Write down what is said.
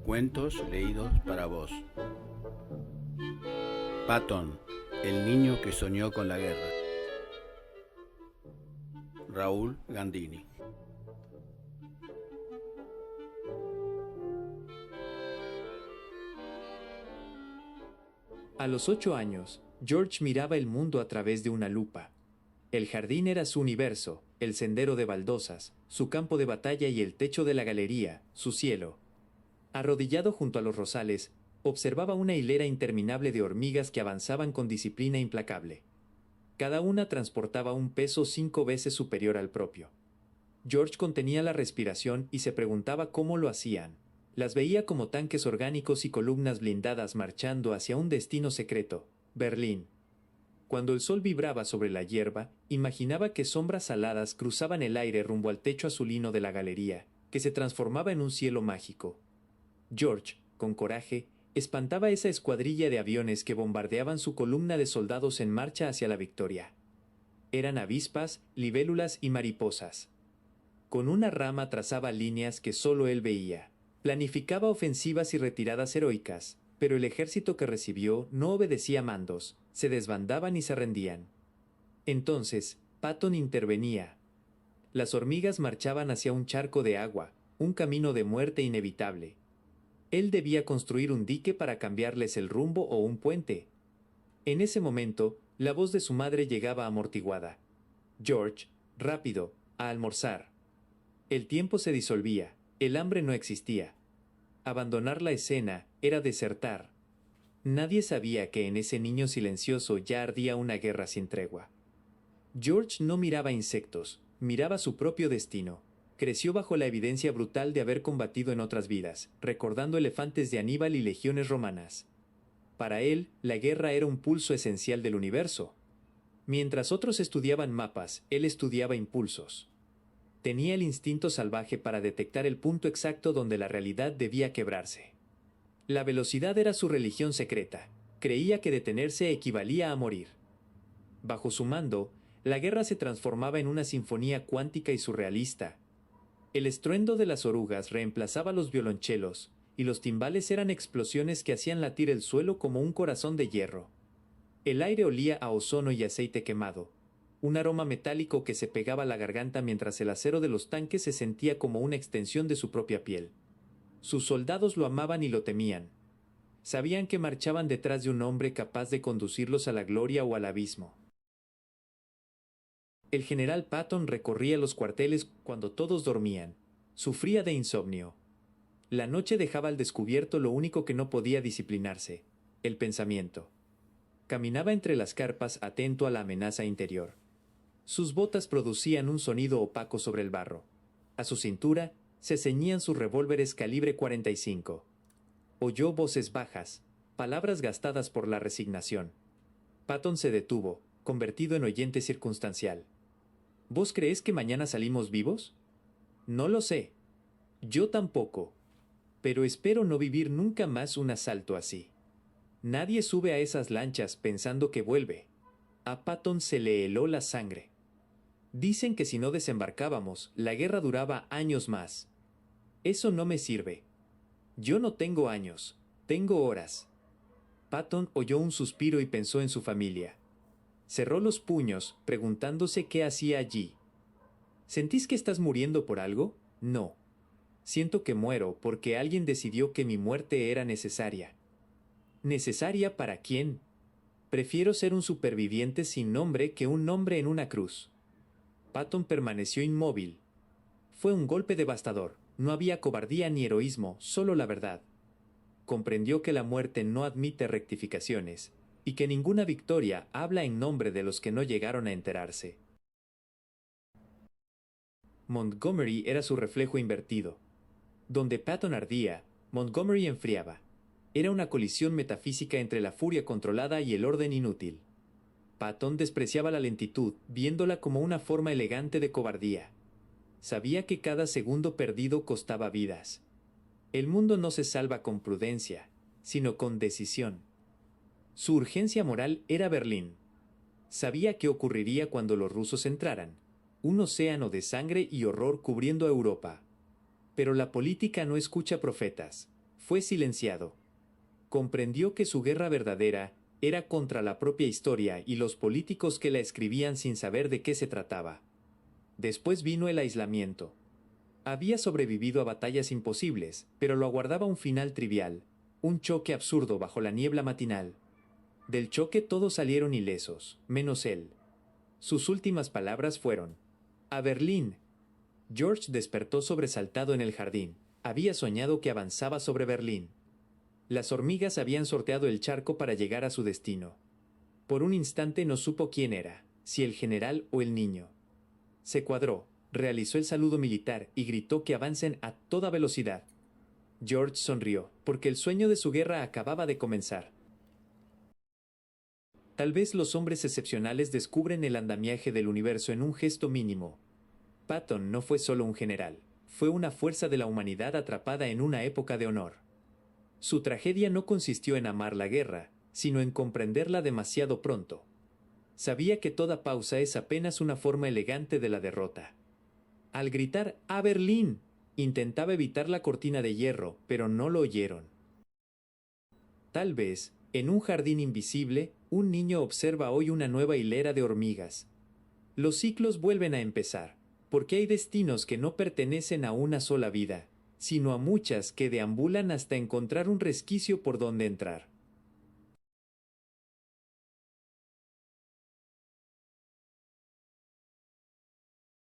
Cuentos leídos para vos. Patton, el niño que soñó con la guerra. Raúl Gandini. A los 8 años, George miraba el mundo a través de una lupa. El jardín era su universo, el sendero de baldosas, su campo de batalla y el techo de la galería, su cielo. Arrodillado junto a los rosales, observaba una hilera interminable de hormigas que avanzaban con disciplina implacable. Cada una transportaba un peso 5 veces superior al propio. George contenía la respiración y se preguntaba cómo lo hacían. Las veía como tanques orgánicos y columnas blindadas marchando hacia un destino secreto, Berlín. Cuando el sol vibraba sobre la hierba, imaginaba que sombras aladas cruzaban el aire rumbo al techo azulino de la galería, que se transformaba en un cielo mágico. George, con coraje, espantaba esa escuadrilla de aviones que bombardeaban su columna de soldados en marcha hacia la victoria. Eran avispas, libélulas y mariposas. Con una rama trazaba líneas que solo él veía. Planificaba ofensivas y retiradas heroicas, pero el ejército que recibió no obedecía mandos, se desbandaban y se rendían. Entonces, Patton intervenía. Las hormigas marchaban hacia un charco de agua, un camino de muerte inevitable. Él debía construir un dique para cambiarles el rumbo o un puente. En ese momento, la voz de su madre llegaba amortiguada. George, rápido, a almorzar. El tiempo se disolvía, el hambre no existía. Abandonar la escena era desertar. Nadie sabía que en ese niño silencioso ya ardía una guerra sin tregua. George no miraba insectos, miraba su propio destino. Creció bajo la evidencia brutal de haber combatido en otras vidas, recordando elefantes de Aníbal y legiones romanas. Para él, la guerra era un pulso esencial del universo. Mientras otros estudiaban mapas, él estudiaba impulsos. Tenía el instinto salvaje para detectar el punto exacto donde la realidad debía quebrarse. La velocidad era su religión secreta. Creía que detenerse equivalía a morir. Bajo su mando, la guerra se transformaba en una sinfonía cuántica y surrealista. El estruendo de las orugas reemplazaba los violonchelos, y los timbales eran explosiones que hacían latir el suelo como un corazón de hierro. El aire olía a ozono y aceite quemado, un aroma metálico que se pegaba a la garganta mientras el acero de los tanques se sentía como una extensión de su propia piel. Sus soldados lo amaban y lo temían. Sabían que marchaban detrás de un hombre capaz de conducirlos a la gloria o al abismo. El general Patton recorría los cuarteles cuando todos dormían. Sufría de insomnio. La noche dejaba al descubierto lo único que no podía disciplinarse, el pensamiento. Caminaba entre las carpas atento a la amenaza interior. Sus botas producían un sonido opaco sobre el barro. A su cintura se ceñían sus revólveres calibre 45. Oyó voces bajas, palabras gastadas por la resignación. Patton se detuvo, convertido en oyente circunstancial. ¿Vos creés que mañana salimos vivos? No lo sé. Yo tampoco. Pero espero no vivir nunca más un asalto así. Nadie sube a esas lanchas pensando que vuelve. A Patton se le heló la sangre. Dicen que si no desembarcábamos, la guerra duraba años más. Eso no me sirve. Yo no tengo años, tengo horas. Patton oyó un suspiro y pensó en su familia. Cerró los puños, preguntándose qué hacía allí. ¿Sentís que estás muriendo por algo? No. Siento que muero porque alguien decidió que mi muerte era necesaria. ¿Necesaria para quién? Prefiero ser un superviviente sin nombre que un nombre en una cruz. Patton permaneció inmóvil. Fue un golpe devastador. No había cobardía ni heroísmo, solo la verdad. Comprendió que la muerte no admite rectificaciones, y que ninguna victoria habla en nombre de los que no llegaron a enterarse. Montgomery era su reflejo invertido. Donde Patton ardía, Montgomery enfriaba. Era una colisión metafísica entre la furia controlada y el orden inútil. Patton despreciaba la lentitud, viéndola como una forma elegante de cobardía. Sabía que cada segundo perdido costaba vidas. El mundo no se salva con prudencia, sino con decisión. Su urgencia moral era Berlín. Sabía qué ocurriría cuando los rusos entraran. Un océano de sangre y horror cubriendo a Europa. Pero la política no escucha profetas. fue silenciado. Comprendió que su guerra verdadera era contra la propia historia y los políticos que la escribían sin saber de qué se trataba. Después vino el aislamiento. Había sobrevivido a batallas imposibles, pero lo aguardaba un final trivial, un choque absurdo bajo la niebla matinal. Del choque todos salieron ilesos, menos él. Sus últimas palabras fueron: «A Berlín». George despertó sobresaltado en el jardín. Había soñado que avanzaba sobre Berlín. Las hormigas habían sorteado el charco para llegar a su destino. Por un instante no supo quién era, si el general o el niño. Se cuadró, realizó el saludo militar y gritó que avancen a toda velocidad. George sonrió, porque el sueño de su guerra acababa de comenzar. Tal vez los hombres excepcionales descubren el andamiaje del universo en un gesto mínimo. Patton no fue solo un general, fue una fuerza de la humanidad atrapada en una época de honor. Su tragedia no consistió en amar la guerra, sino en comprenderla demasiado pronto. Sabía que toda pausa es apenas una forma elegante de la derrota. Al gritar «¡A Berlín!», intentaba evitar la cortina de hierro, pero no lo oyeron. Tal vez, en un jardín invisible, un niño observa hoy una nueva hilera de hormigas. Los ciclos vuelven a empezar, porque hay destinos que no pertenecen a una sola vida, sino a muchas que deambulan hasta encontrar un resquicio por donde entrar.